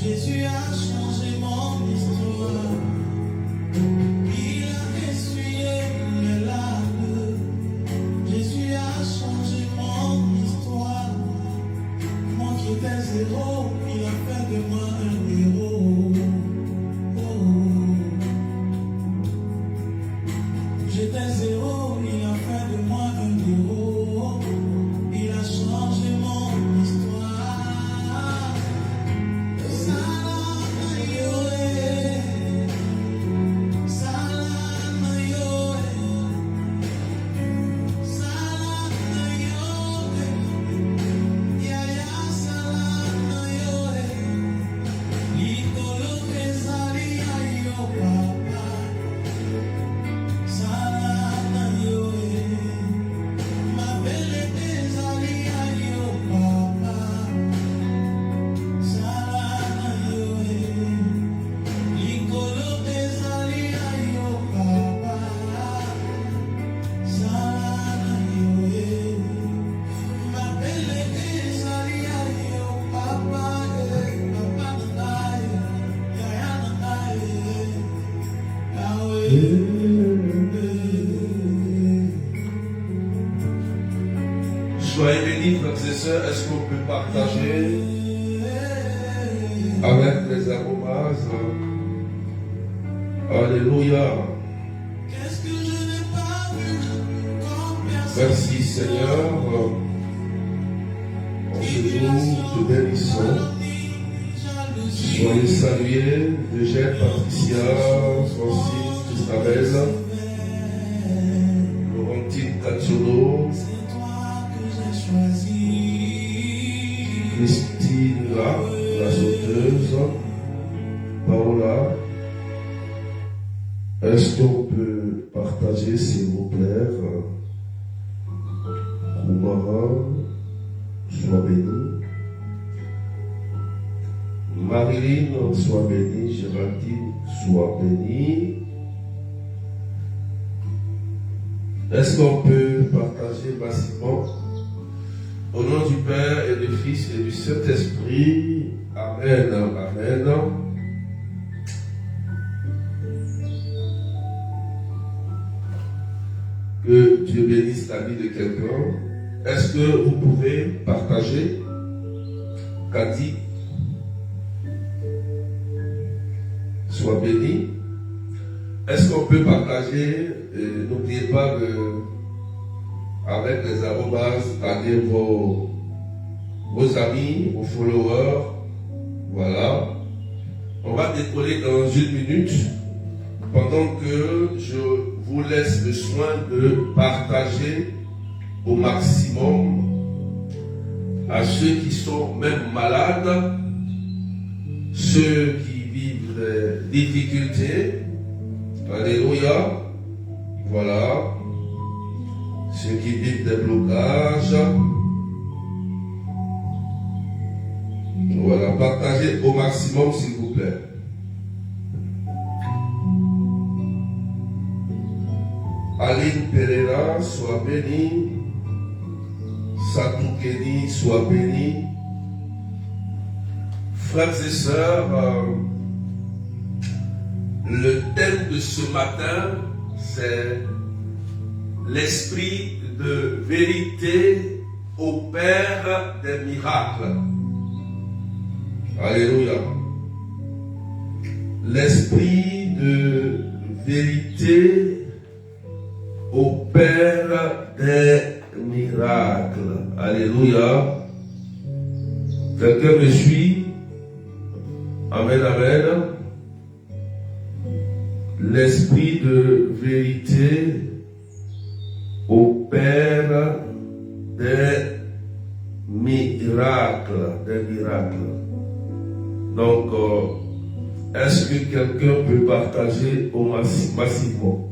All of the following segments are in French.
Jésus a changé mon histoire. Soyez bénis, frères et sœurs. Est-ce qu'on peut partager avec les aromases? Alléluia. Merci Seigneur. En ce jour, te bénissons. Soyez salués, Eugène, Patricia, Francine, Christabelle, Laurentine Cacciolo, Christine, la sauteuse, Paola. Est-ce qu'on peut partager, s'il vous plaît? Koumara, sois béni. Marilyn, sois bénie. Géraldine, sois bénie. Est-ce qu'on peut partager massivement? Au nom du Père et du Fils et du Saint-Esprit. Amen. Amen. Que Dieu bénisse la vie de quelqu'un. Est-ce que vous pouvez partager? Cathy, sois béni. Est-ce qu'on peut partager? N'oubliez pas de, avec les arrobases, taguer vos amis, vos followers. Voilà. On va décoller dans 1 minute pendant que je vous laisse le soin de partager au maximum à ceux qui sont même malades, ceux qui vivent des difficultés. Alléluia. Voilà. Ceux qui vivent des blocages. Voilà. Partagez au maximum, s'il vous plaît. Aline Pereira, sois bénie. Satou Kenny, sois béni. Frères et sœurs, le thème de ce matin, c'est l'esprit de vérité opère des miracles. Alléluia. L'esprit de vérité opère des miracles. Alléluia. Quelqu'un me suit? Amen, amen. L'esprit de vérité opère des miracles. Des miracles. Donc, est-ce que quelqu'un peut partager au massivement?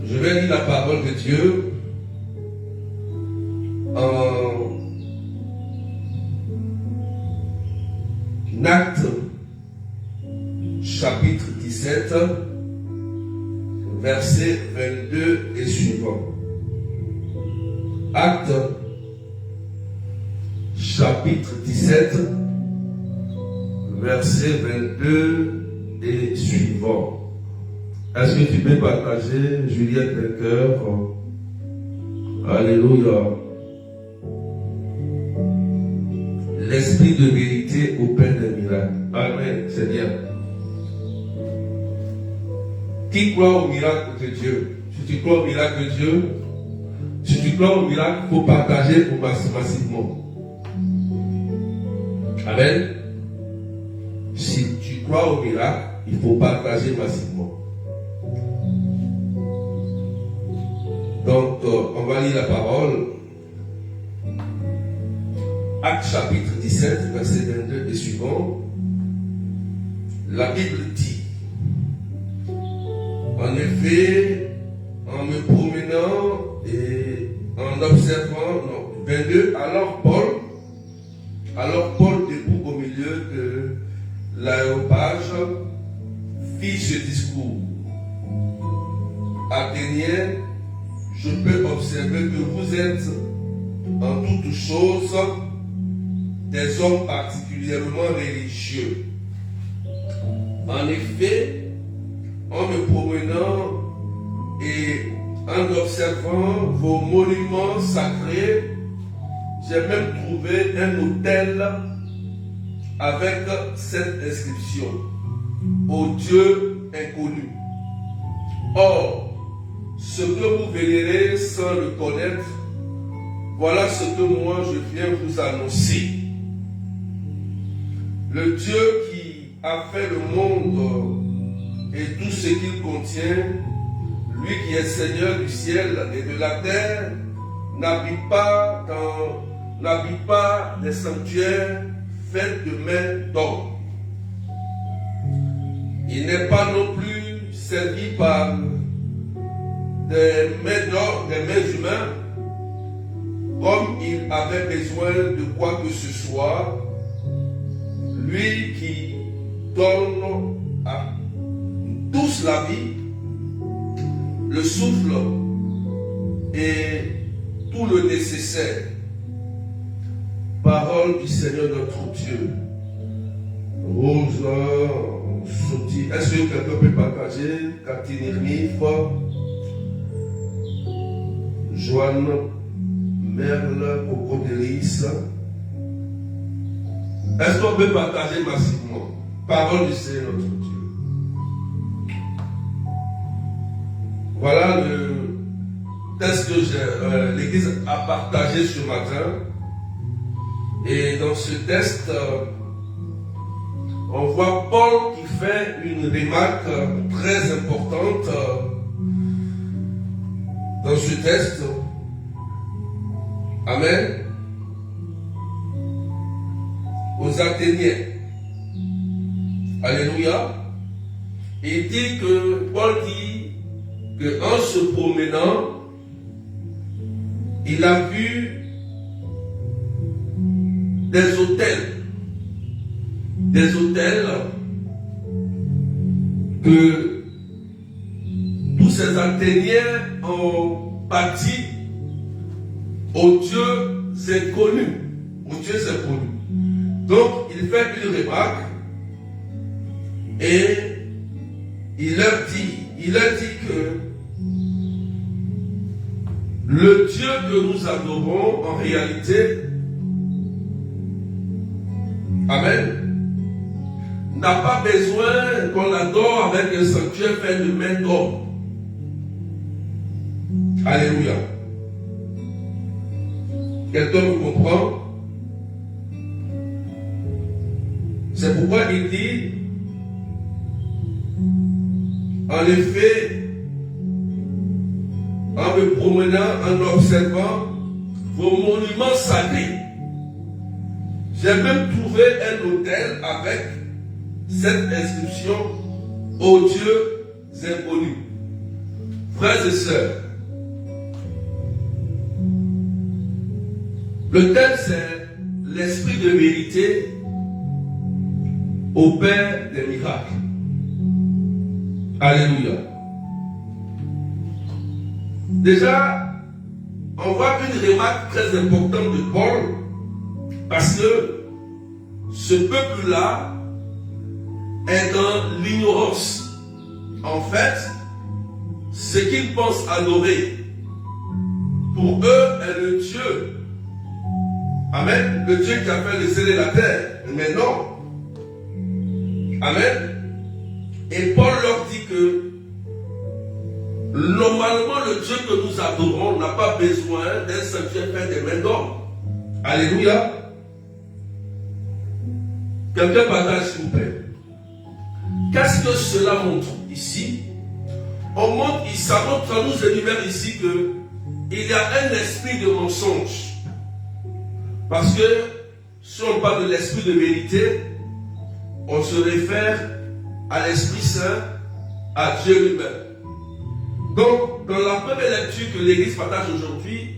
Je vais lire la parole de Dieu en Actes, chapitre 17, versets 22 et suivant. Actes, chapitre 17, versets 22 et suivant. Est-ce que tu peux partager, Juliette Lecoeur? Alléluia. L'esprit de vérité opère des miracles. Amen, c'est bien. Qui croit au miracle de Dieu? Si tu crois au miracle de Dieu, si tu crois au miracle, il faut partager massivement. Amen. Si tu crois au miracle, il faut partager massivement. Donc, on va lire la parole. Actes chapitre 17, verset 22 et suivant. La Bible dit: en effet, en me promenant et en observant, 22, alors Paul debout au milieu de l'aéropage fit ce discours. Athéniens, je peux observer que vous êtes en toutes choses des hommes particulièrement religieux. En effet, observant vos monuments sacrés, j'ai même trouvé un autel avec cette inscription: au Dieu inconnu. Or, ce que vous vénérez sans le connaître, voilà ce que moi je viens vous annoncer. Le Dieu qui a fait le monde et tout ce qu'il contient, lui qui est Seigneur du ciel et de la terre, n'habite pas des sanctuaires faits de mains d'homme. Il n'est pas non plus servi par des mains d'homme, des mains humaines, comme il avait besoin de quoi que ce soit. Lui qui donne à tous la vie, le souffle et tout le nécessaire. Parole du Seigneur notre Dieu. Rose, Sauti. Est-ce que quelqu'un peut partager? Katinirmif, Joanne, Merle, Cocodélis. Est-ce qu'on peut partager massivement? Parole du Seigneur notre Dieu. Voilà le texte que l'Église a partagé ce matin. Et dans ce texte, on voit Paul qui fait une remarque très importante dans ce texte. Amen. Aux Athéniens. Alléluia. Il dit que, Paul dit qu'en se promenant, il a vu des hôtels que tous ces Athéniens ont bâti aux dieux inconnus. Donc, il fait une remarque et il leur dit que le Dieu que nous adorons en réalité, amen, n'a pas besoin qu'on l'adore avec un sanctuaire fait de main d'homme. Alléluia. Quelqu'un me comprend? C'est pourquoi il dit, en effet, en me promenant, en observant vos monuments sacrés, j'ai même trouvé un autel avec cette inscription: aux dieux inconnus. Frères et sœurs, le thème c'est l'esprit de vérité au Père des miracles. Alléluia. Déjà, on voit une remarque très importante de Paul, parce que ce peuple-là est dans l'ignorance. En fait, ce qu'ils pensent adorer, pour eux, est le Dieu. Amen. Le Dieu qui a fait le ciel et la terre. Mais non. Amen. Et Paul leur dit que normalement le Dieu que nous adorons n'a pas besoin d'un sanctuaire fait des mains d'homme. Alléluia. Quelqu'un partage s'il vous plaît. Qu'est-ce que cela montre ici? Ça montre, nous énumère ici que il y a un esprit de mensonge. Parce que si on parle de l'esprit de vérité, on se réfère à l'Esprit Saint, à Dieu lui-même. Donc, dans la première lecture que l'Église partage aujourd'hui,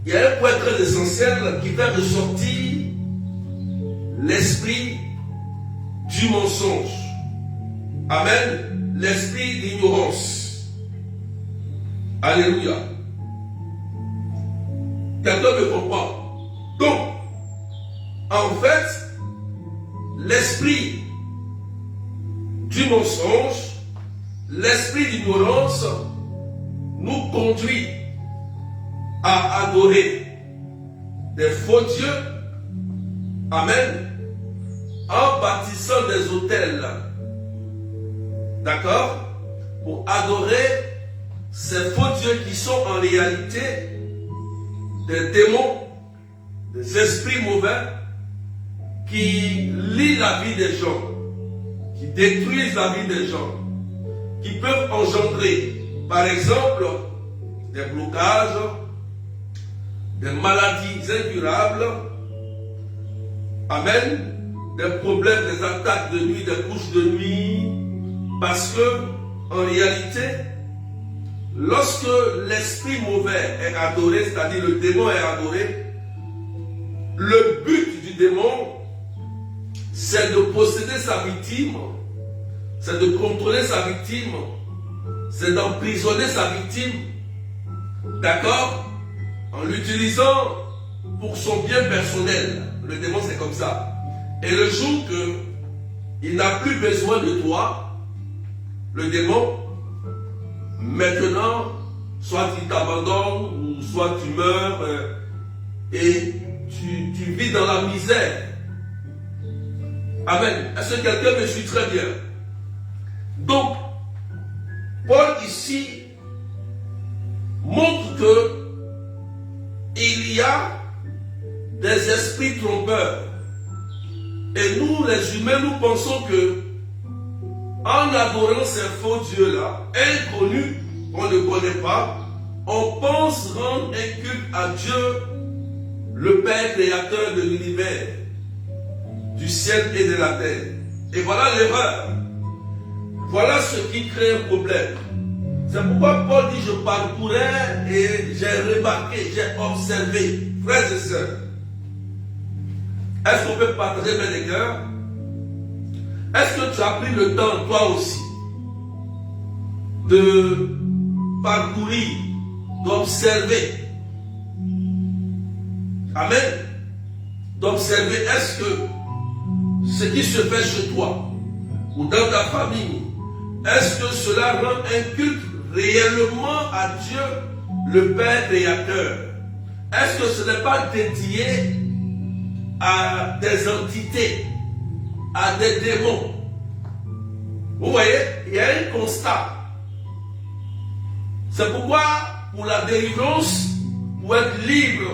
il y a un point très essentiel qui fait ressortir l'esprit du mensonge. Amen. L'esprit d'ignorance. Alléluia. Quelqu'un me comprend? Donc, en fait, l'esprit du mensonge, l'esprit d'ignorance nous conduit à adorer des faux dieux, amen, en bâtissant des autels, d'accord, pour adorer ces faux dieux qui sont en réalité des démons, des esprits mauvais qui lient la vie des gens, qui détruisent la vie des gens, qui peuvent engendrer, par exemple, des blocages, des maladies incurables, amen, des problèmes, des attaques de nuit, des couches de nuit, parce que, en réalité, lorsque l'esprit mauvais est adoré, c'est-à-dire le démon est adoré, le but du démon, c'est de posséder sa victime, c'est de contrôler sa victime, c'est d'emprisonner sa victime, d'accord, en l'utilisant pour son bien personnel. Le démon, c'est comme ça. Et le jour qu'il n'a plus besoin de toi, le démon, maintenant, soit il t'abandonne, ou soit tu meurs, et tu vis dans la misère. Amen. Est-ce que quelqu'un me suit très bien? Donc, Paul ici montre que il y a des esprits trompeurs. Et nous, les humains, nous pensons que en adorant ces faux dieux-là, inconnus, qu'on ne connaît pas, on pense rendre un culte à Dieu, le Père créateur de l'univers, du ciel et de la terre. Et voilà l'erreur. Voilà ce qui crée un problème. C'est pourquoi Paul dit, je parcourais et j'ai remarqué, j'ai observé. Frères et sœurs, est-ce qu'on peut partager mes cœurs? Est-ce que tu as pris le temps, toi aussi, de parcourir, d'observer? Amen. D'observer, est-ce que ce qui se fait chez toi ou dans ta famille, est-ce que cela rend un culte réellement à Dieu, le Père créateur? Est-ce que ce n'est pas dédié à des entités, à des démons? Vous voyez, il y a un constat. C'est pourquoi, pour la délivrance, pour être libre,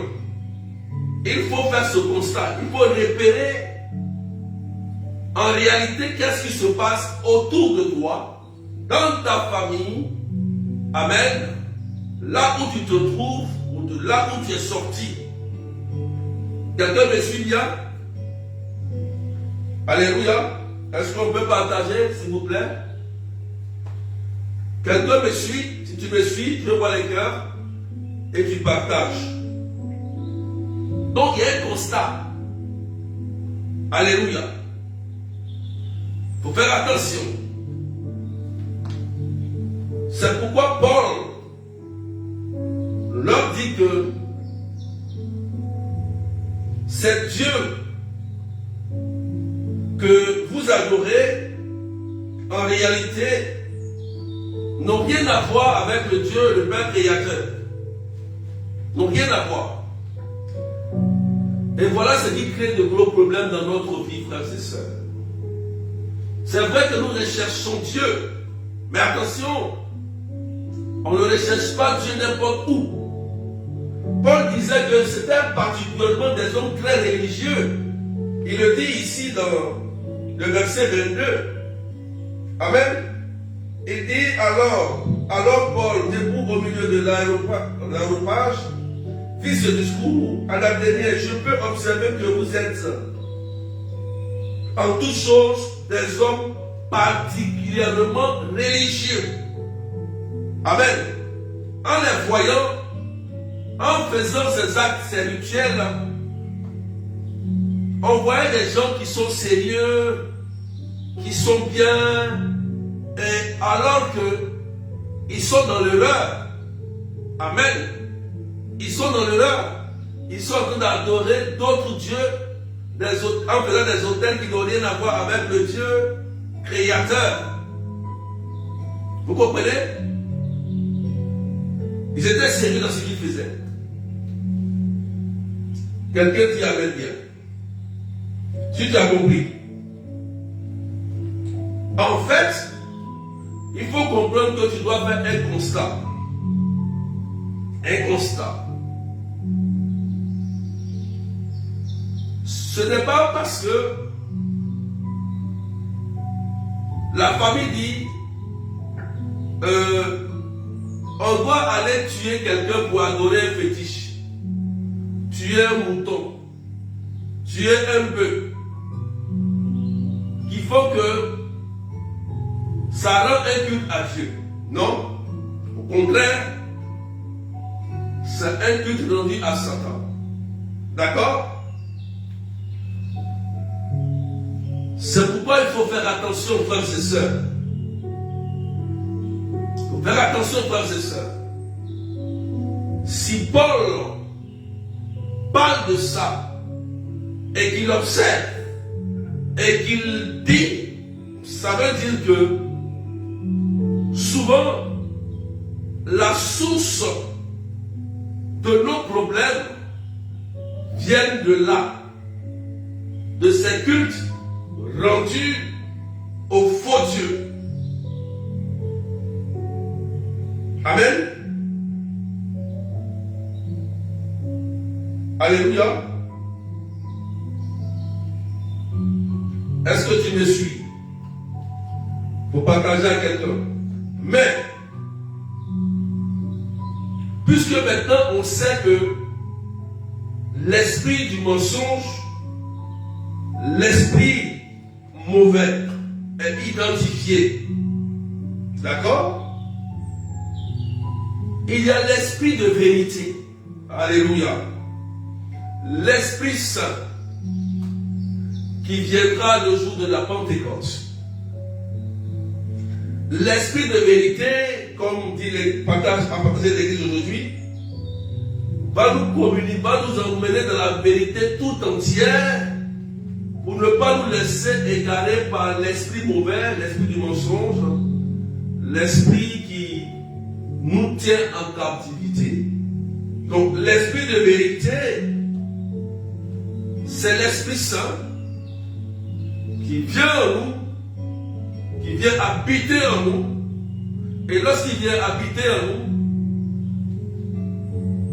il faut faire ce constat. Il faut repérer en réalité qu'est-ce qui se passe autour de toi, dans ta famille. Amen. Là où tu te trouves, ou de là où tu es sorti. Quelqu'un me suit bien? Alléluia. Est-ce qu'on peut partager, s'il vous plaît? Quelqu'un me suit? Si tu me suis, je vois les cœurs et tu partages. Donc il y a un constat. Alléluia. Il faut faire attention. C'est pourquoi Paul leur dit que c'est Dieu que vous adorez, en réalité, n'ont rien à voir avec le Dieu, le Père créateur. N'ont rien à voir. Et voilà ce qui crée de gros problèmes dans notre vie, frères et sœurs. C'est vrai que nous recherchons Dieu, mais attention, on ne recherche pas Dieu n'importe où. Paul disait que c'était particulièrement des hommes très religieux. Il le dit ici dans le verset 22. Amen. Il dit alors Paul, debout au milieu de l'aéropage, fit ce discours à la dernière. Je peux observer que vous êtes en toutes choses des hommes particulièrement religieux. Amen. En les voyant, en faisant ces actes rituels, on voit des gens qui sont sérieux, qui sont bien, et alors que ils sont dans l'erreur. Amen. Ils sont dans l'erreur. Ils sont en train d'adorer d'autres dieux, en faisant des autels qui n'ont rien à voir avec le Dieu créateur. Vous comprenez? Ils étaient sérieux dans ce qu'ils faisaient. Quelqu'un dit amen bien. Si tu as compris. En fait, il faut comprendre que tu dois faire un constat. Un constat. Ce n'est pas parce que la famille dit on doit aller tuer quelqu'un pour adorer un fétiche, tuer un mouton, tuer un bœuf, qu'il faut que ça rend un culte à Dieu. Non, au contraire, c'est un culte rendu à Satan. D'accord? C'est pourquoi il faut faire attention, frères et sœurs. Il faut faire attention, frères et sœurs. Si Paul parle de ça et qu'il observe et qu'il dit, ça veut dire que souvent la source de nos problèmes vient de là, de ces cultes rendus au faux Dieu. Amen. Alléluia. Est-ce que tu me suis? Pour partager à quelqu'un. Mais, puisque maintenant on sait que l'esprit du mensonge, l'esprit mauvais est identifié. D'accord? Il y a l'esprit de vérité. Alléluia. L'Esprit Saint qui viendra le jour de la Pentecôte. L'esprit de vérité, comme dit les partages à partager de l'Église aujourd'hui, va nous communiquer, va nous emmener dans la vérité tout entière pour ne pas nous laisser égarer par l'esprit mauvais, l'esprit du mensonge, l'esprit qui nous tient en captivité. Donc l'esprit de vérité, c'est l'Esprit Saint qui vient en nous, qui vient habiter en nous. Et lorsqu'il vient habiter en nous,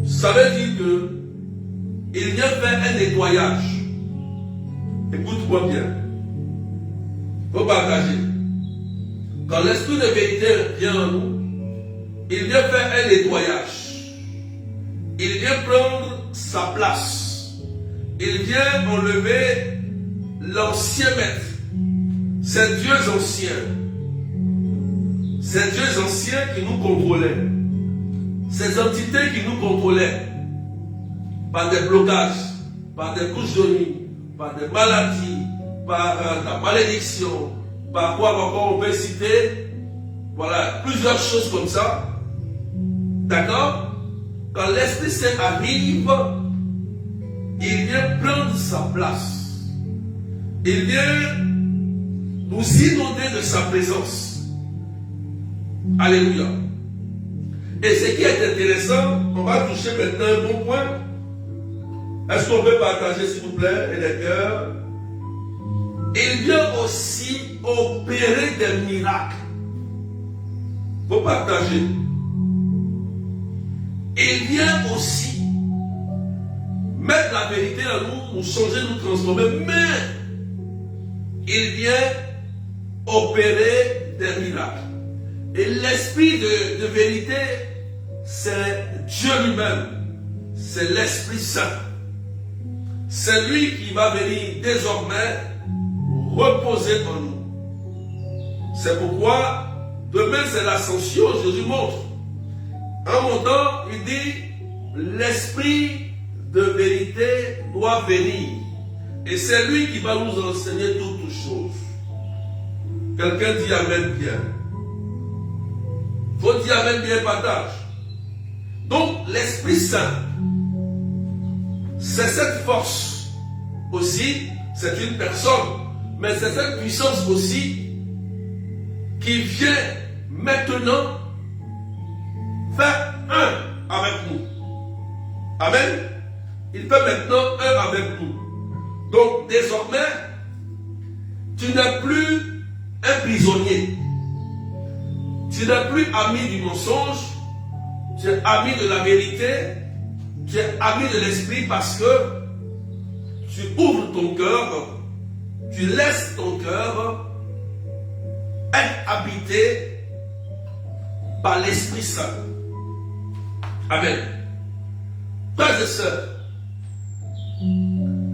ça veut dire que il vient faire un nettoyage. Écoute-moi bien. Il faut partager. Quand l'esprit de vérité vient en nous, il vient faire un nettoyage. Il vient prendre sa place. Il vient enlever l'ancien maître. Ces dieux anciens. Ces dieux anciens qui nous contrôlaient. Ces entités qui nous contrôlaient. Par des blocages, par des couches de nuit, par des maladies, par la malédiction, par quoi encore on peut citer. Voilà, plusieurs choses comme ça. D'accord? Quand l'Esprit Saint arrive, il vient prendre sa place. Il vient nous inonder de sa présence. Alléluia. Et ce qui est intéressant, on va toucher maintenant un bon point. Est-ce qu'on peut partager, s'il vous plaît, et les cœurs? Il vient aussi opérer des miracles. Il faut partager. Il vient aussi mettre la vérité en nous, nous changer, nous transformer, mais il vient opérer des miracles. Et l'esprit de vérité, c'est Dieu lui-même, c'est l'Esprit Saint. C'est lui qui va venir désormais reposer en nous. C'est pourquoi demain c'est l'ascension, Jésus montre. En montant, il dit, l'esprit de vérité doit venir. Et c'est lui qui va nous enseigner toutes choses. Quelqu'un dit amen bien. Faut dire amen bien, partage. Donc, l'Esprit Saint, c'est cette force aussi, c'est une personne, mais c'est cette puissance aussi qui vient maintenant faire un avec nous. Amen. Il fait maintenant un avec nous. Donc désormais, tu n'es plus un prisonnier. Tu n'es plus ami du mensonge. Tu es ami de la vérité. Tu es ami de l'esprit parce que tu ouvres ton cœur. Tu laisses ton cœur être habité par l'Esprit Saint. Amen. Frères et sœurs,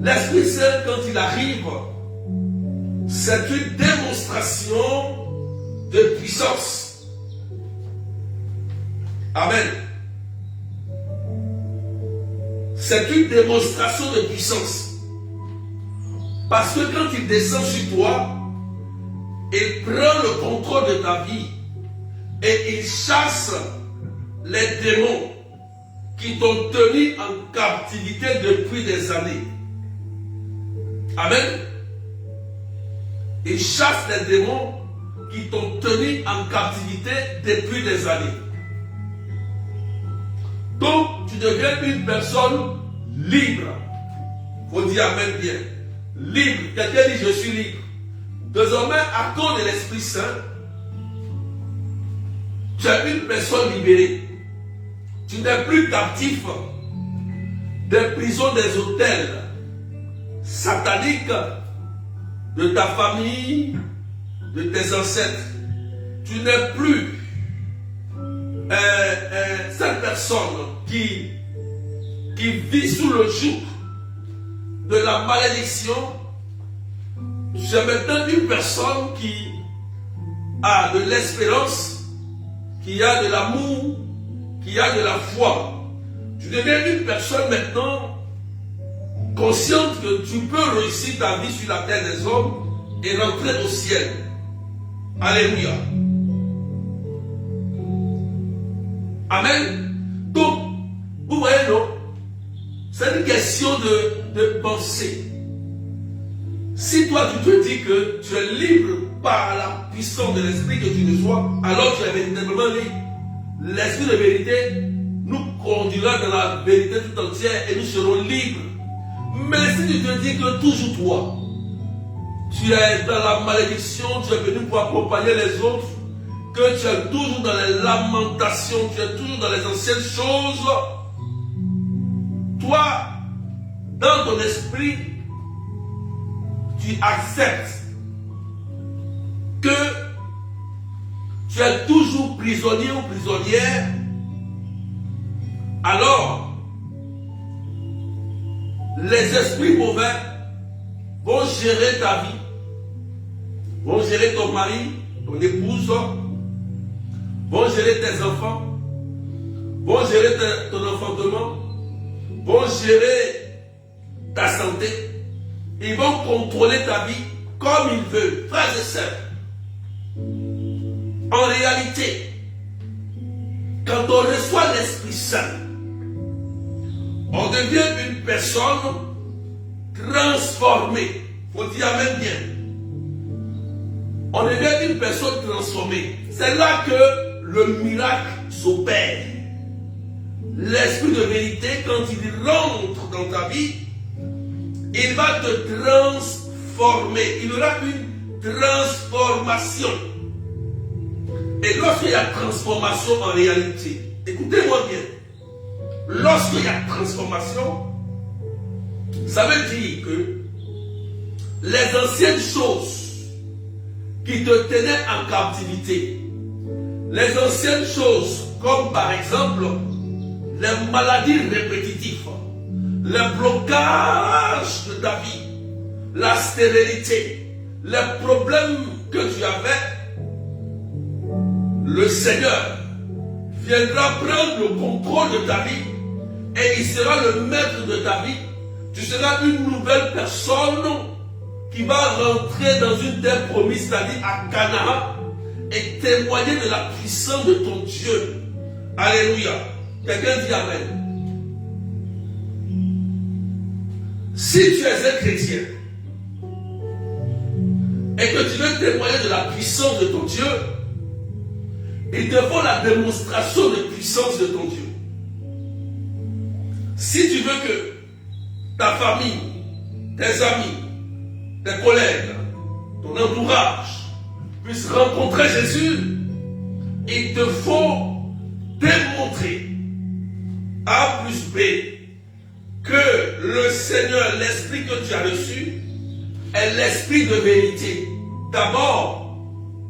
l'Esprit Saint, quand il arrive, c'est une démonstration de puissance. Amen. C'est une démonstration de puissance. Parce que quand il descend sur toi, il prend le contrôle de ta vie et il chasse les démons qui t'ont tenu en captivité depuis des années. Amen. Il chasse les démons qui t'ont tenu en captivité depuis des années. Donc, tu deviens une personne libre. Il faut dire Amen bien. Libre. Quelqu'un dit je suis libre. Désormais, à cause de l'Esprit Saint, tu es une personne libérée. Tu n'es plus captif des prisons des hôtels sataniques de ta famille, de tes ancêtres. Tu n'es plus cette personne qui vit sous le joug de la malédiction. Tu es maintenant une personne qui a de l'espérance, qui a de l'amour, qui a de la foi. Tu deviens une personne maintenant consciente que tu peux réussir ta vie sur la terre des hommes et rentrer au ciel. Alléluia. Amen. Donc, vous voyez, non? C'est une question de pensée. Si toi tu te dis que tu es libre par la puissance de l'esprit que tu reçois, alors tu es véritablement libre. L'esprit de vérité nous conduira dans la vérité tout entière et nous serons libres. Mais si tu te dis que toujours toi, tu es dans la malédiction, tu es venu pour accompagner les autres, que tu es toujours dans les lamentations, tu es toujours dans les anciennes choses, toi, dans ton esprit, tu acceptes que tu es toujours prisonnier ou prisonnière, alors les esprits mauvais vont gérer ta vie, vont gérer ton mari, ton épouse, vont gérer tes enfants, vont gérer ton enfantement, vont gérer ta santé. Ils vont contrôler ta vie comme ils veulent. Frères et sœurs, en réalité, quand on reçoit l'Esprit Saint, on devient une personne transformée. Il faut dire Amen bien. On devient une personne transformée. C'est là que le miracle s'opère. L'Esprit de vérité, quand il rentre dans ta vie, il va te transformer. Il y aura une transformation. Et lorsqu'il y a transformation en réalité, écoutez-moi bien, lorsqu'il y a transformation, ça veut dire que les anciennes choses qui te tenaient en captivité, les anciennes choses comme par exemple les maladies répétitives, les blocages de ta vie, la stérilité, les problèmes que tu avais, le Seigneur viendra prendre le contrôle de ta vie et il sera le maître de ta vie. Tu seras une nouvelle personne qui va rentrer dans une terre promise, c'est-à-dire à Canaan, et témoigner de la puissance de ton Dieu. Alléluia. Quelqu'un dit Amen. Si tu es un chrétien et que tu veux témoigner de la puissance de ton Dieu, il te faut la démonstration de puissance de ton Dieu. Si tu veux que ta famille, tes amis, tes collègues, ton entourage puissent rencontrer Jésus, il te faut démontrer A plus B que le Seigneur, l'esprit que tu as reçu, est l'esprit de vérité. D'abord,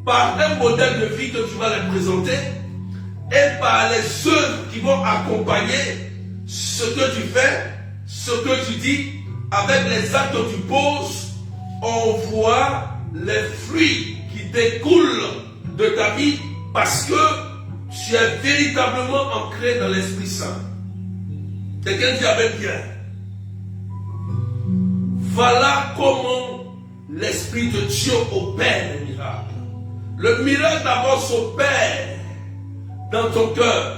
par un modèle de vie que tu vas leur présenter et par les œuvres qui vont accompagner ce que tu fais, ce que tu dis, avec les actes que tu poses, on voit les fruits qui découlent de ta vie parce que tu es véritablement ancré dans l'Esprit Saint. Quelqu'un dit avec bien. Voilà comment l'Esprit de Dieu opère les miracles. Le miracle d'abord s'opère dans ton cœur.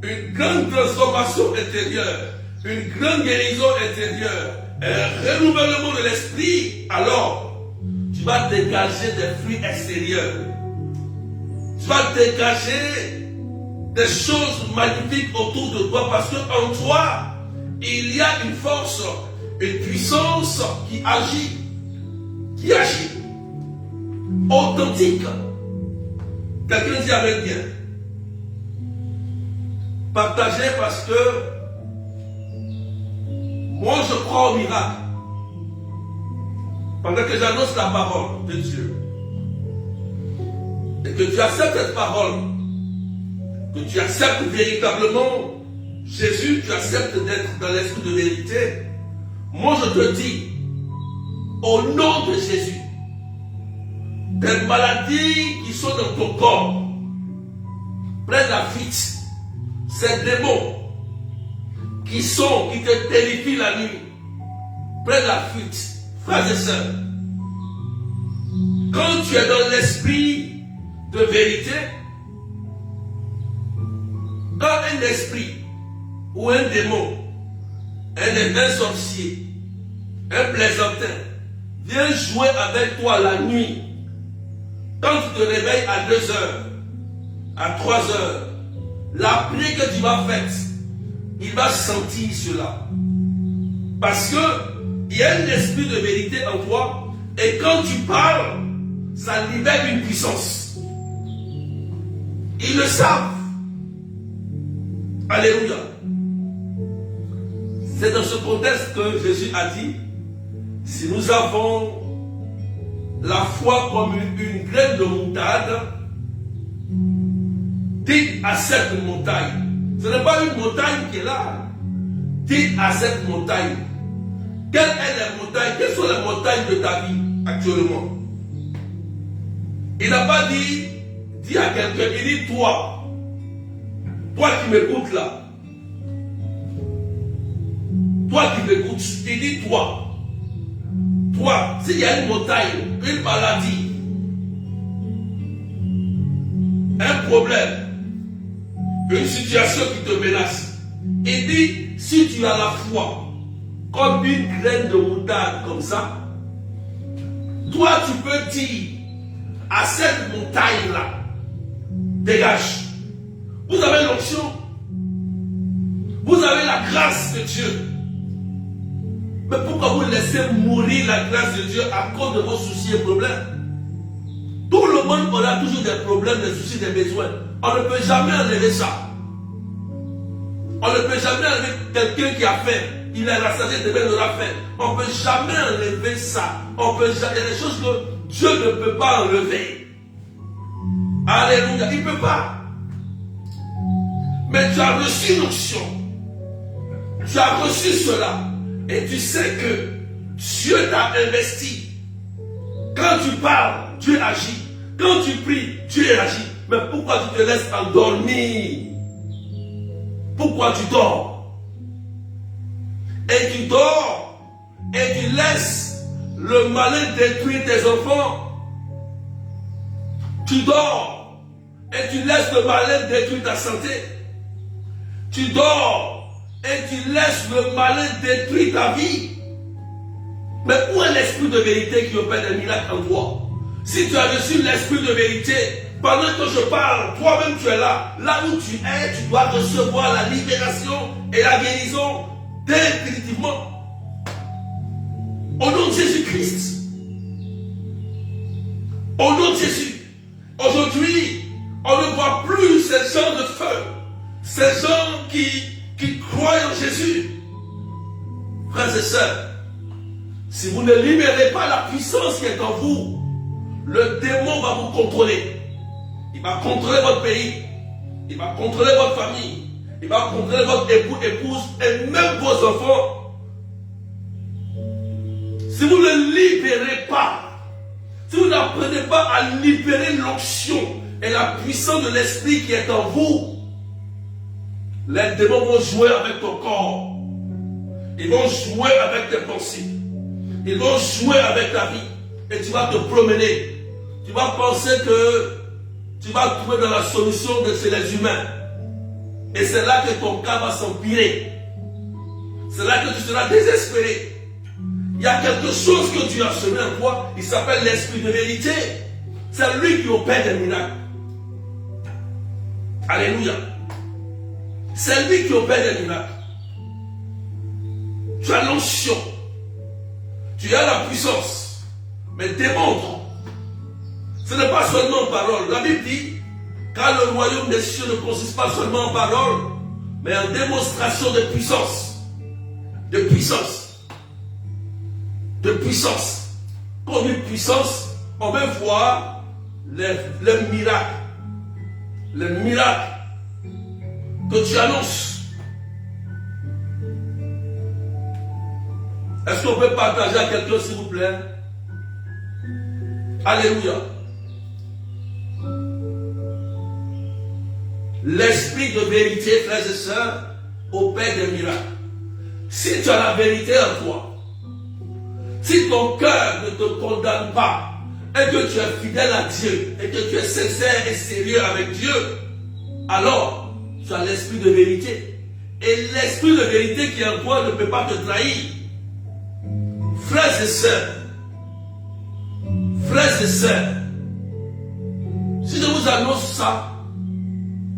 Une grande transformation intérieure, une grande guérison intérieure, un renouvellement de l'esprit. Alors, tu vas dégager des fruits extérieurs. Tu vas dégager des choses magnifiques autour de toi parce qu'en toi, il y a une force, une puissance qui agit. Authentique. Quelqu'un dit avec bien. Partagez parce que moi je crois au miracle. Pendant que j'annonce la parole de Dieu et que tu acceptes cette parole, que tu acceptes véritablement Jésus, tu acceptes d'être dans l'esprit de vérité, moi je te dis, au nom de Jésus, des maladies qui sont dans ton corps prennent la fuite. Ces démons qui te terrifient la nuit, prennent la fuite. Frères et sœurs, quand tu es dans l'esprit de vérité, quand un esprit ou un démon, un sorcier, un plaisantin vient jouer avec toi la nuit, quand tu te réveilles à 2 heures, à 3 heures, la prière que tu vas faire, il va sentir cela. Parce que il y a un esprit de vérité en toi, et quand tu parles, ça libère une puissance. Ils le savent. Alléluia. C'est dans ce contexte que Jésus a dit, si nous avons la foi comme une graine de moutarde, dites à cette montagne, ce n'est pas une montagne qui est là, dites à cette montagne, quelle est la montagne, quelles sont les montagnes de ta vie actuellement? Il n'a pas dit à quelqu'un, il dit toi qui m'écoutes là, toi qui m'écoutes, il dit toi, s'il y a une montagne, une maladie, un problème, une situation qui te menace, il dit, si tu as la foi, comme une graine de moutarde comme ça, toi tu peux dire à cette montagne-là, dégage. Vous avez l'onction, vous avez la grâce de Dieu. Mais pourquoi vous laissez mourir la grâce de Dieu à cause de vos soucis et problèmes? Tout le monde aura toujours des problèmes, des soucis, des besoins. On ne peut jamais enlever ça. On ne peut jamais enlever quelqu'un qui a faim. Il est rassasié, demain il aura faim. On ne peut jamais enlever ça. Il y a des choses que Dieu ne peut pas enlever. Alléluia. Il ne peut pas. Mais tu as reçu l'onction. Tu as reçu cela. Et tu sais que Dieu t'a investi. Quand tu parles, Dieu agit. Quand tu pries, Dieu agit. Mais pourquoi tu te laisses endormir? Pourquoi tu dors? Et tu dors et tu laisses le malin détruire tes enfants. Tu dors et tu laisses le malin détruire ta santé. Tu dors et tu laisses le malin détruire ta vie. Mais où est l'esprit de vérité qui opère des miracles en toi? Si tu as reçu l'esprit de vérité, pendant que je parle, toi-même tu es là. Là où tu es, tu dois recevoir la libération et la guérison définitivement. Au nom de Jésus-Christ. Au nom de Jésus. Aujourd'hui, on ne voit plus ces gens de feu. Ces gens qui croient en Jésus. Frères et sœurs, si vous ne libérez pas la puissance qui est en vous, le démon va vous contrôler. Il va contrôler votre pays. Il va contrôler votre famille. Il va contrôler votre époux, épouse et même vos enfants. Si vous ne libérez pas, si vous n'apprenez pas à libérer l'onction et la puissance de l'esprit qui est en vous, les démons vont jouer avec ton corps. Ils vont jouer avec tes pensées. Ils vont jouer avec ta vie. Et tu vas te promener. Tu vas penser que tu vas trouver dans la solution de chez les humains. Et c'est là que ton cas va s'empirer. C'est là que tu seras désespéré. Il y a quelque chose que Dieu a semé en toi. Il s'appelle l'esprit de vérité. C'est lui qui opère des miracles. Alléluia. C'est lui qui opère des miracles. Tu as l'onction. Tu as la puissance. Mais démontre. Ce n'est pas seulement en parole. La Bible dit, car le royaume des cieux ne consiste pas seulement en parole, mais en démonstration de puissance. De puissance. De puissance. Quand on dit puissance, on veut voir les miracles. Les miracles que tu annonces. Est-ce qu'on peut partager à quelqu'un, s'il vous plaît? Alléluia. L'esprit de vérité, frères et sœurs, opère des miracles. Si tu as la vérité en toi, si ton cœur ne te condamne pas, et que tu es fidèle à Dieu, et que tu es sincère et sérieux avec Dieu, alors tu as l'esprit de vérité. Et l'esprit de vérité qui est en toi ne peut pas te trahir. Frères et sœurs, si je vous annonce ça,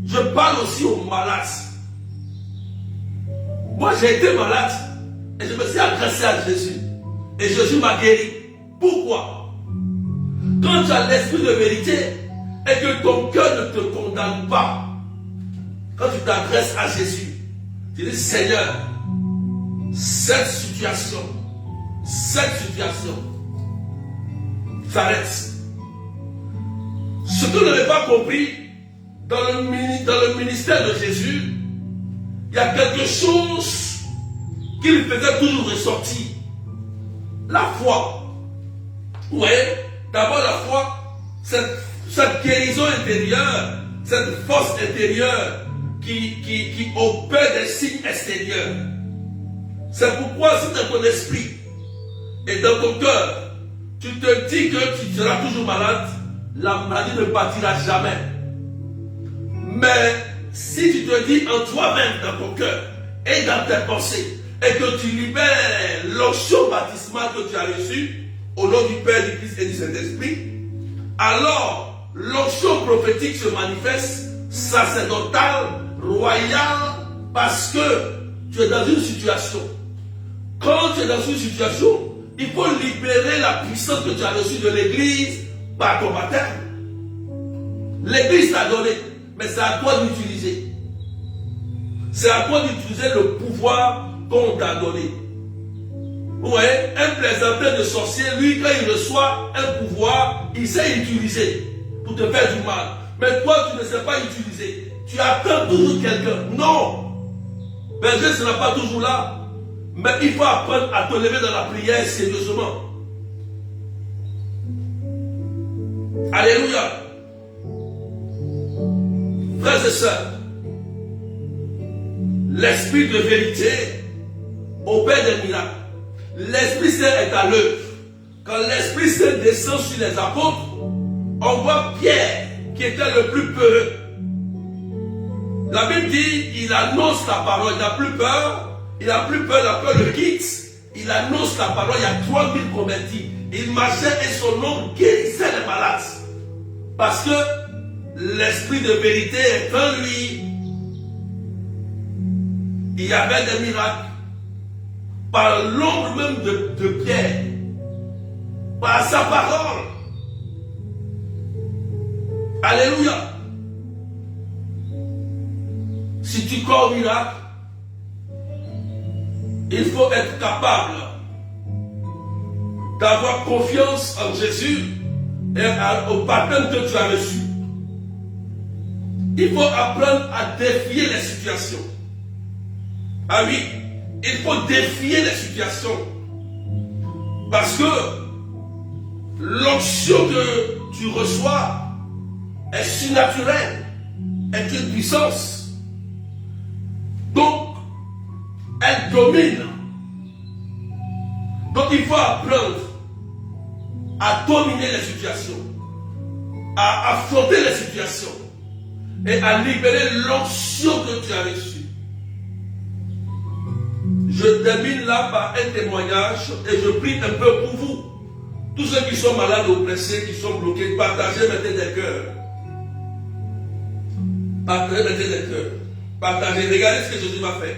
je parle aussi aux malades. Moi j'ai été malade et je me suis adressé à Jésus. Et Jésus m'a guéri. Pourquoi? Quand tu as l'esprit de vérité et que ton cœur ne te condamne pas, quand tu t'adresses à Jésus, tu dis Seigneur, cette situation s'arrête. Ce que je n'avais pas compris dans le ministère de Jésus, il y a quelque chose qu'il faisait toujours ressortir. La foi. Oui, d'abord la foi, cette guérison intérieure, cette force intérieure qui opère des signes extérieurs. C'est pourquoi si dans ton esprit et dans ton cœur, tu te dis que tu seras toujours malade, la maladie ne partira jamais. Mais si tu te dis en toi-même, dans ton cœur et dans tes pensées, et que tu libères l'onction baptismale que tu as reçue, au nom du Père, du Fils et du Saint-Esprit, alors l'onction prophétique se manifeste, sacerdotale, royale, parce que tu es dans une situation. Quand tu es dans une situation, il faut libérer la puissance que tu as reçue de l'Église par ton baptême. L'Église t'a donné, mais c'est à toi d'utiliser. C'est à toi d'utiliser le pouvoir qu'on t'a donné. Vous voyez, un plaisantin de sorcier, lui, quand il reçoit un pouvoir, il sait utiliser pour te faire du mal. Mais toi, tu ne sais pas utiliser. Tu attends toujours quelqu'un. Non. Berger ne sera pas toujours là. Mais il faut apprendre à te lever dans la prière sérieusement. Alléluia. Frères et sœurs, l'esprit de vérité opère des miracles. L'Esprit Saint est à l'œuvre. Quand l'Esprit Saint descend sur les apôtres, on voit Pierre qui était le plus peureux. La Bible dit, il annonce la parole, il n'a plus peur. Il n'a plus peur, la peur le quitte. Il annonce la parole, il y a 3000 convertis. Il marchait et son nom guérissait les malades. Parce que l'esprit de vérité est en lui. Il y avait des miracles. par l'ombre même de Pierre, par sa parole. Alléluia. Si tu crois au miracle, il faut être capable d'avoir confiance en Jésus et au baptême que tu as reçu. Il faut apprendre à défier les situations. Ah oui, il faut défier les situations. Parce que l'onction que tu reçois est surnaturelle, est une puissance. Donc, elle domine. Donc, il faut apprendre à dominer les situations, à affronter les situations et à libérer l'onction que tu as reçue. Je termine là par un témoignage et je prie un peu pour vous. Tous ceux qui sont malades, oppressés, qui sont bloqués, partagez, mettez des cœurs. Partagez, mettez des cœurs. Partagez, regardez ce que Jésus m'a fait.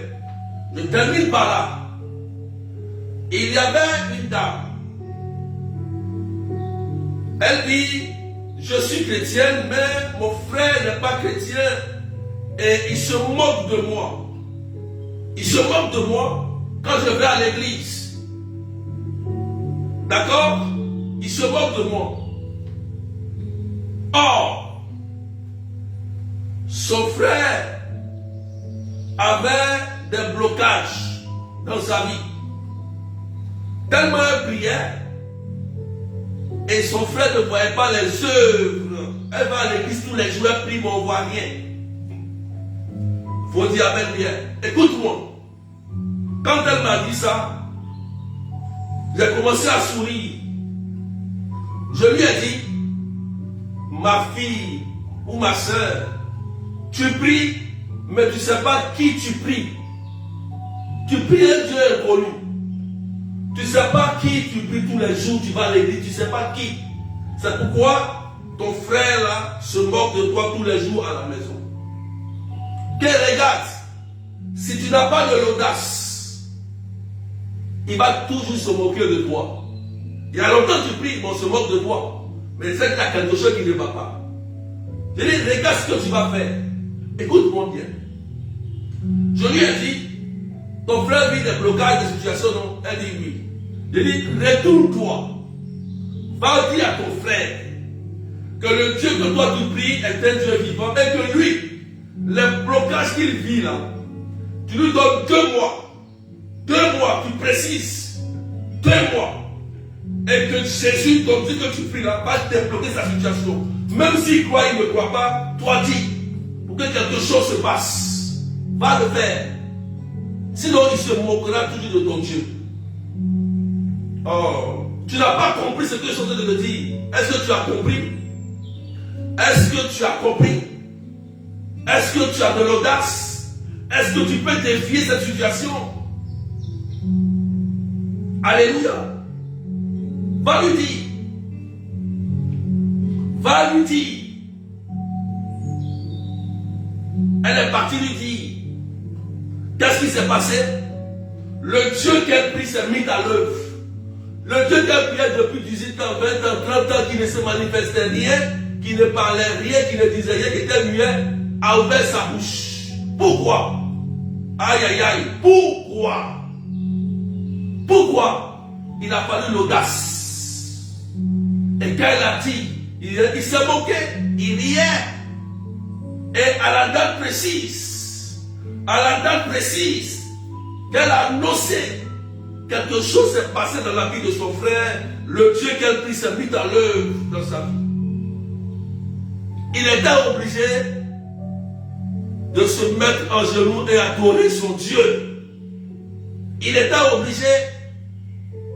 Je termine par là. Il y avait une dame. Elle dit, je suis chrétienne, mais mon frère n'est pas chrétien et il se moque de moi. Il se moque de moi quand je vais à l'église. D'accord? Il se moque de moi. Or, son frère avait des blocages dans sa vie. Tellement elle priait, et son frère ne voyait pas les œuvres. Elle va à l'église tous les jours, elle prie, mais on ne voit rien. Il faut dire amen bien. Écoute-moi. Quand elle m'a dit ça, j'ai commencé à sourire. Je lui ai dit, ma fille ou ma soeur, tu pries, mais tu ne sais pas qui tu pries. Tu pries un Dieu inconnu. Tu ne sais pas qui tu pries tous les jours, tu vas à l'église, tu ne sais pas qui. C'est pourquoi ton frère là se moque de toi tous les jours à la maison. Regarde, si tu n'as pas de l'audace, il va toujours se moquer de toi. Il y a longtemps que tu pries, mais on se moque de toi. Mais c'est qu'il y a quelque chose qui ne va pas. Je dis, regarde ce que tu vas faire. Écoute-moi bien. Je lui ai dit, ton frère vit des blocages, des situations, non? Elle dit oui. Je dis, retourne-toi. Va dire à ton frère que le Dieu que toi tu pries est un Dieu vivant et que lui, les blocages qu'il vit là, tu lui donnes 2 mois. 2 mois, tu précises. 2 mois. Et que Jésus, ton Dieu que tu pries là, va débloquer sa situation. Même s'il croit, il ne croit pas, toi dis, pour que quelque chose se passe. Va le faire. Sinon, il se moquera toujours de ton Dieu. Oh, tu n'as pas compris ce que je suis en train de te dire. Est-ce que tu as compris? Est-ce que tu as compris? Est-ce que tu as de l'audace? Est-ce que tu peux défier cette situation? Alléluia. Va lui dire. Va lui dire. Elle est partie lui dire. Qu'est-ce qui s'est passé? Le Dieu qu'elle prie s'est mis à l'œuvre. Le Dieu qu'elle priait depuis 18 ans, 20 ans, 30 ans, qui ne se manifestait rien, qui ne parlait rien, qui ne disait rien, qui était muet, a ouvert sa bouche. Pourquoi? Aïe, aïe, aïe. Pourquoi? Pourquoi? Il a fallu l'audace. Et quand elle a dit, il s'est moqué, il riait. Et à la date précise, qu'elle a annoncé, quelque chose s'est passé dans la vie de son frère, le Dieu qu'elle prie s'est mis à l'œuvre dans sa vie. Il était obligé de se mettre en genoux et adorer son Dieu. Il était obligé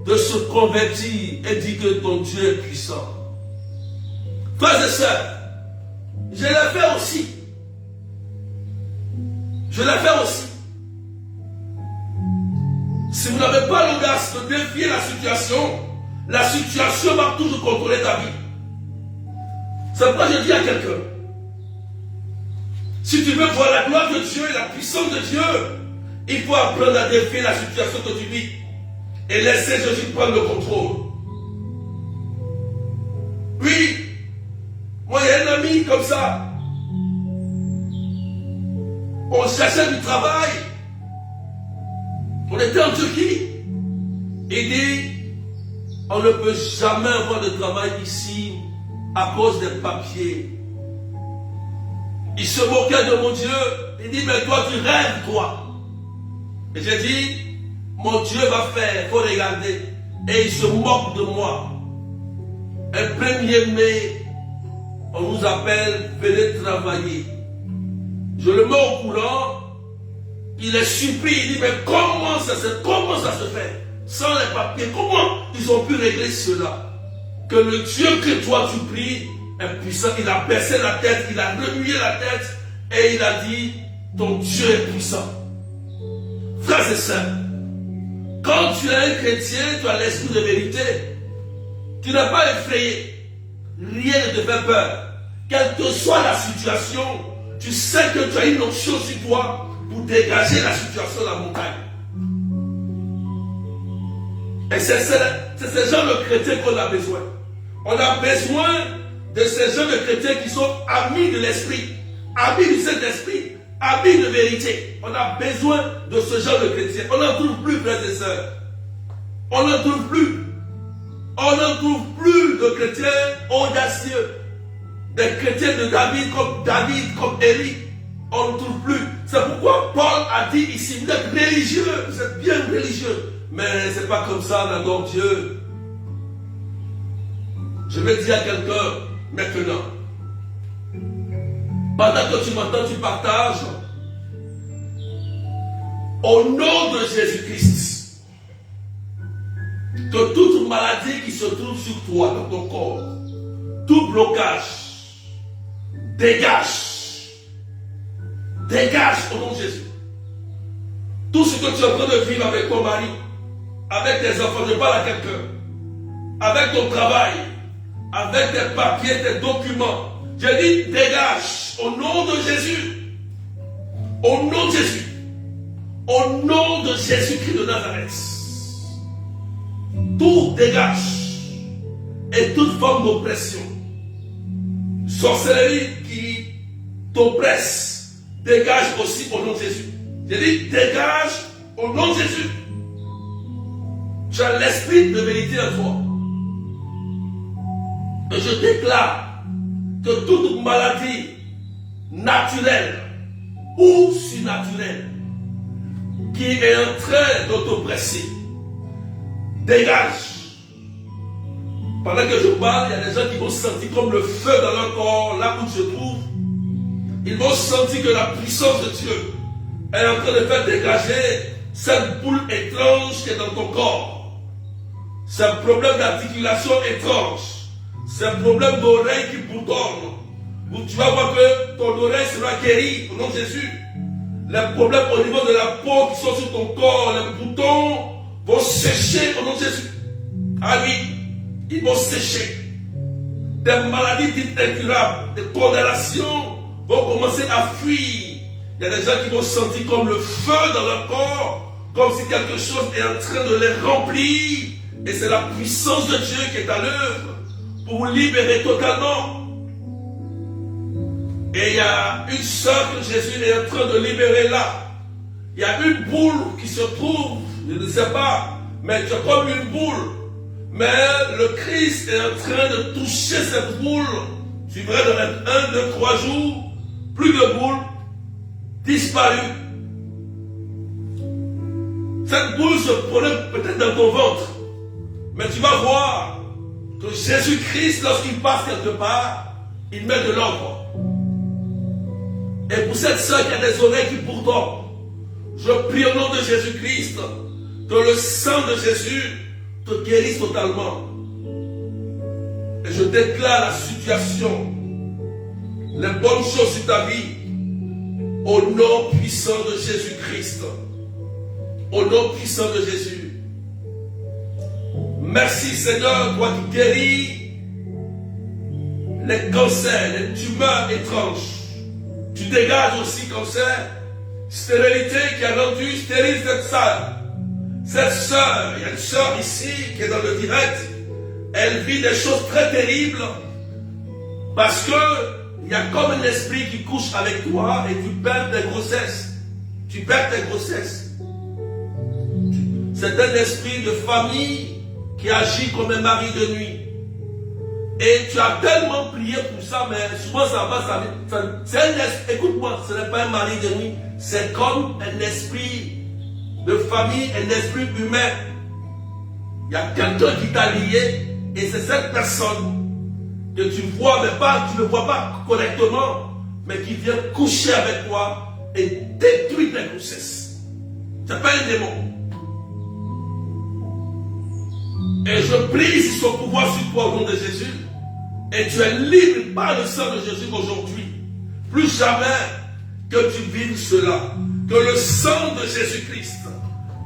de se convertir et dire que ton Dieu est puissant. Frères et sœurs, je l'ai fait aussi. Je l'ai fait aussi. Si vous n'avez pas l'audace de défier la situation va toujours contrôler ta vie. C'est pourquoi je dis à quelqu'un, si tu veux voir la gloire de Dieu et la puissance de Dieu, il faut apprendre à défier la situation que tu vis. et laisser Jésus prendre le contrôle. Oui, moi il y a un ami comme ça. On cherchait du travail. On était en Turquie. Il dit, on ne peut jamais avoir de travail ici à cause des papiers. Il se moquait de mon Dieu. Il dit, mais toi tu rêves quoi? Et j'ai dit, mon Dieu va faire, il faut regarder. Et il se moque de moi. Un 1er mai, on nous appelle, venez travailler. Je le mets au courant, il est surpris, il dit, mais comment ça se fait? Sans les papiers, comment ils ont pu régler cela? Que le Dieu que toi tu pries est puissant. Il a baissé la tête, il a remué la tête et il a dit, ton Dieu est puissant. Frères et sœurs, quand tu es un chrétien, tu as l'esprit de vérité. Tu n'es pas effrayé. Rien ne te fait peur. Quelle que soit la situation, tu sais que tu as une option sur toi pour dégager la situation de la montagne. Et c'est ce genre de chrétiens qu'on a besoin. On a besoin de ces gens de chrétiens qui sont amis de l'esprit, amis du Saint-Esprit, amis de vérité. On a besoin de ce genre de chrétiens. On n'en trouve plus, frères et sœurs. On n'en trouve plus. On n'en trouve plus de chrétiens audacieux. Des chrétiens de David, comme Élie. On ne trouve plus. C'est pourquoi Paul a dit ici, vous êtes religieux, vous êtes bien religieux. Mais ce n'est pas comme ça, on adore Dieu. Je vais dire à quelqu'un maintenant. Pendant que tu m'entends, tu partages. Au nom de Jésus-Christ, que toute maladie qui se trouve sur toi, dans ton corps, tout blocage, dégage. Dégage au nom de Jésus. Tout ce que tu es en train de vivre avec ton mari, avec tes enfants, je parle à quelqu'un, avec ton travail, avec tes papiers, tes documents. Je dis dégage au nom de Jésus. Au nom de Jésus. Au nom de Jésus-Christ de Nazareth. Tout dégage. Et toute forme d'oppression. Sorcellerie qui t'oppresse. Dégage aussi au nom de Jésus. Je dis dégage au nom de Jésus. Tu as l'esprit de vérité en toi. Et je déclare que toute maladie naturelle ou surnaturelle qui est en train de t'oppresser, dégage. Pendant que je parle, il y a des gens qui vont sentir comme le feu dans leur corps, là où ils se trouvent. Ils vont sentir que la puissance de Dieu est en train de faire dégager cette boule étrange qui est dans ton corps. C'est un problème d'articulation étrange. C'est un problème d'oreille qui boutonnent. Où tu vas voir que ton oreille sera guérie au nom de Jésus. Les problèmes au niveau de la peau qui sont sur ton corps, les boutons vont sécher au nom de Jésus. Ah oui, ils vont sécher. Des maladies dites incurables, des condamnations vont commencer à fuir. Il y a des gens qui vont sentir comme le feu dans leur corps, comme si quelque chose est en train de les remplir. Et c'est la puissance de Dieu qui est à l'œuvre pour vous libérer totalement. Et il y a une sœur que Jésus est en train de libérer là. Il y a une boule qui se trouve, je ne sais pas, mais tu as comme une boule. Mais le Christ est en train de toucher cette boule. Tu verras dans 1, 2, 3 jours, plus de boule, disparue. Cette boule se prenait peut-être dans ton ventre. Mais tu vas voir que Jésus-Christ, lorsqu'il passe quelque part, il met de l'ordre. Et pour cette sœur qui a des oreilles qui bourdonnent, je prie au nom de Jésus-Christ que le sang de Jésus te guérisse totalement. Et je déclare la situation, les bonnes choses sur ta vie, au nom puissant de Jésus-Christ. Au nom puissant de Jésus. Merci Seigneur, toi qui guéris les cancers, les tumeurs étranges. Tu dégages aussi cancer, stérilité qui a rendu stérile cette salle. Cette sœur, il y a une sœur ici qui est dans le direct, elle vit des choses très terribles parce que il y a comme un esprit qui couche avec toi et tu perds tes grossesses. Tu perds tes grossesses. C'est un esprit de famille qui agit comme un mari de nuit. Et tu as tellement prié pour ça, mais souvent ça va, c'est un esprit, écoute-moi, ce n'est pas un mari de nuit, c'est comme un esprit de famille, un esprit humain. Il y a quelqu'un qui t'a lié, et c'est cette personne que tu vois, mais pas, tu ne vois pas correctement, mais qui vient coucher avec toi et détruire tes grossesses. C'est pas un démon. Et je prie ici son pouvoir sur toi au nom de Jésus. Et tu es libre par le sang de Jésus aujourd'hui. Plus jamais que tu vives cela. Que le sang de Jésus-Christ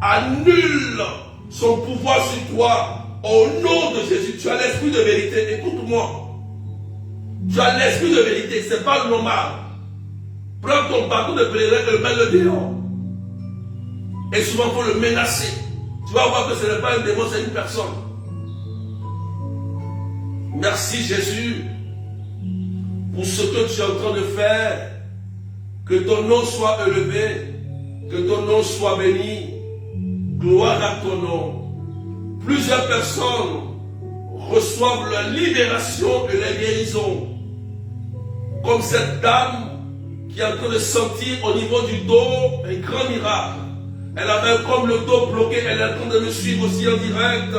annule son pouvoir sur toi au nom de Jésus. Tu as l'esprit de vérité. Écoute-moi. Tu as l'esprit de vérité. Ce n'est pas normal. Prends ton bâton de pèlerin et mets-le dehors. Et souvent, il faut le menacer. Tu vas voir que ce n'est pas un démon, c'est une personne. Merci Jésus pour ce que tu es en train de faire. Que ton nom soit élevé, que ton nom soit béni. Gloire à ton nom. Plusieurs personnes reçoivent la libération et la guérison. Comme cette dame qui est en train de sentir au niveau du dos un grand miracle. Elle avait comme le dos bloqué, elle est en train de me suivre aussi en direct.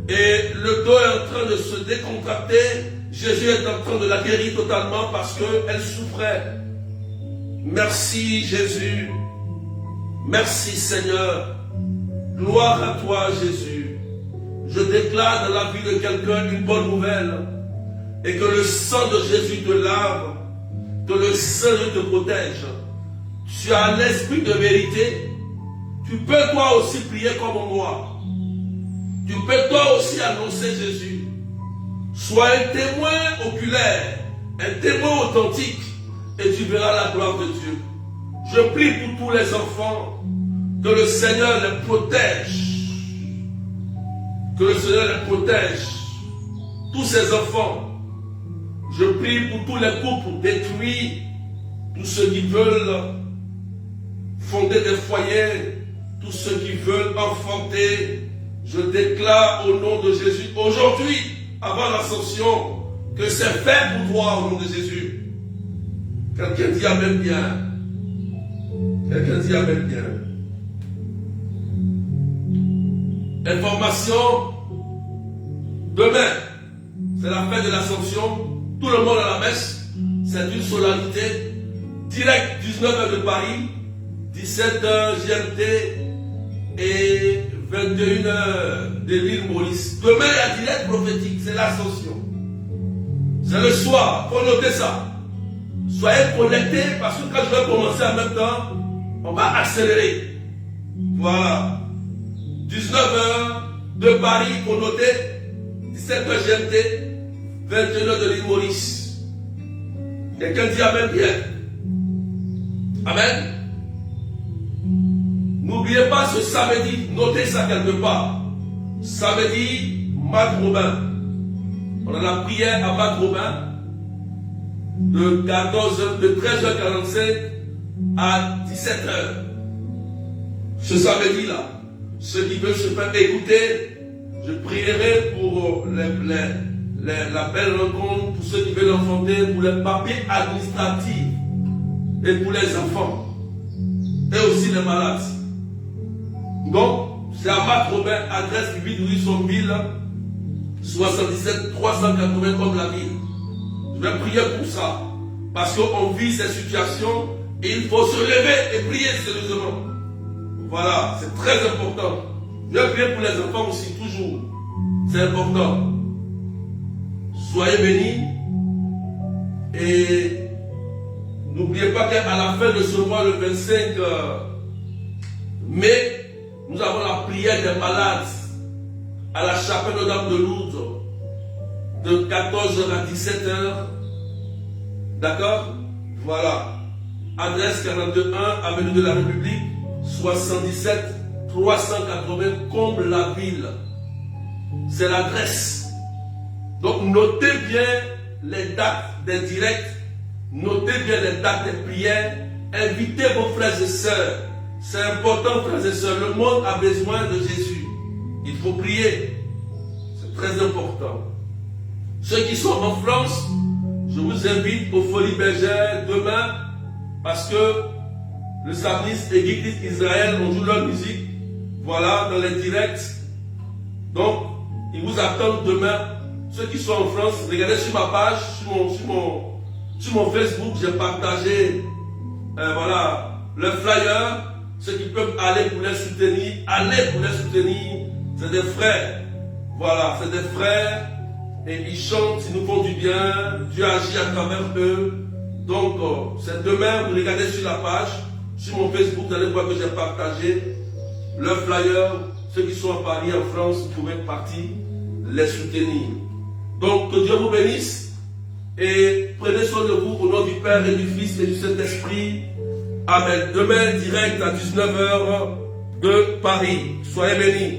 Et le dos est en train de se décontracter. Jésus est en train de la guérir totalement parce qu'elle souffrait. Merci Jésus. Merci Seigneur. Gloire à toi Jésus. Je déclare dans la vie de quelqu'un une bonne nouvelle. Et que le sang de Jésus te lave. Que le Seigneur te protège. Tu as l'esprit de vérité. Tu peux toi aussi prier comme moi. Tu peux toi aussi annoncer Jésus. Sois un témoin oculaire, un témoin authentique, et tu verras la gloire de Dieu. Je prie pour tous les enfants, que le Seigneur les protège. Que le Seigneur les protège. Tous ces enfants. Je prie pour tous les couples détruits, tous ceux qui veulent fonder des foyers, tous ceux qui veulent enfanter. Je déclare au nom de Jésus, aujourd'hui, avant l'ascension, que c'est fait pour toi au nom de Jésus. Quelqu'un dit Amen bien. Quelqu'un dit Amen bien. Information, demain, c'est la fête de l'ascension. Tout le monde à la messe. C'est une solennité. Direct 19h de Paris, 17h GMT et 21h de l'île Maurice. Demain, il y a direct prophétique, c'est l'ascension. C'est le soir, il faut noter ça. Soyez connectés parce que quand je vais commencer en même temps, on va accélérer. Voilà. 19h de Paris, il faut noter. 17h GMT, 21h de l'île Maurice. Quelqu'un dit Amen bien. Amen. N'oubliez pas ce samedi, notez ça quelque part. Samedi, Marc Robin. On a la prière à Marc Robin de 13h45 à 17h. Ce samedi-là, ceux qui veulent se faire écouter, je prierai pour la belle rencontre, pour ceux qui veulent enfanter, pour les papiers administratifs et pour les enfants et aussi les malades. Donc, c'est à Marc Robin, adresse 8 rue Sombille, 77 380 comme la ville. Je vais prier pour ça. Parce qu'on vit ces situations et il faut se lever et prier sérieusement. Voilà, c'est très important. Je vais prier pour les enfants aussi, toujours. C'est important. Soyez bénis. Et n'oubliez pas qu'à la fin de ce mois, le 25 mai, nous avons la prière des malades à la chapelle de Dame de Lourdes de 14h à 17h. D'accord? Voilà. Adresse 42.1, avenue de la République, 77 380 comble la ville. C'est l'adresse. Donc notez bien les dates des directs, notez bien les dates des prières, invitez vos frères et sœurs. C'est important, frères et sœurs, le monde a besoin de Jésus. Il faut prier, c'est très important. Ceux qui sont en France, je vous invite aux Folies Bergères demain, parce que le samedi et l'Église Israël, on joue leur musique, voilà, dans les directs. Donc, ils vous attendent demain. Ceux qui sont en France, regardez sur ma page, sur mon Facebook, j'ai partagé voilà, le flyer. Ceux qui peuvent aller pour les soutenir, allez pour les soutenir. C'est des frères. Voilà, c'est des frères. Et ils chantent, ils nous font du bien. Dieu agit à travers eux. Donc, c'est demain, vous regardez sur la page, sur mon Facebook, vous allez voir que j'ai partagé le flyer. Ceux qui sont à Paris, en France, vous pouvez partir les soutenir. Donc, que Dieu vous bénisse et prenez soin de vous au nom du Père et du Fils et du Saint-Esprit. Amen. Demain, direct à 19 h de Paris. Soyez bénis.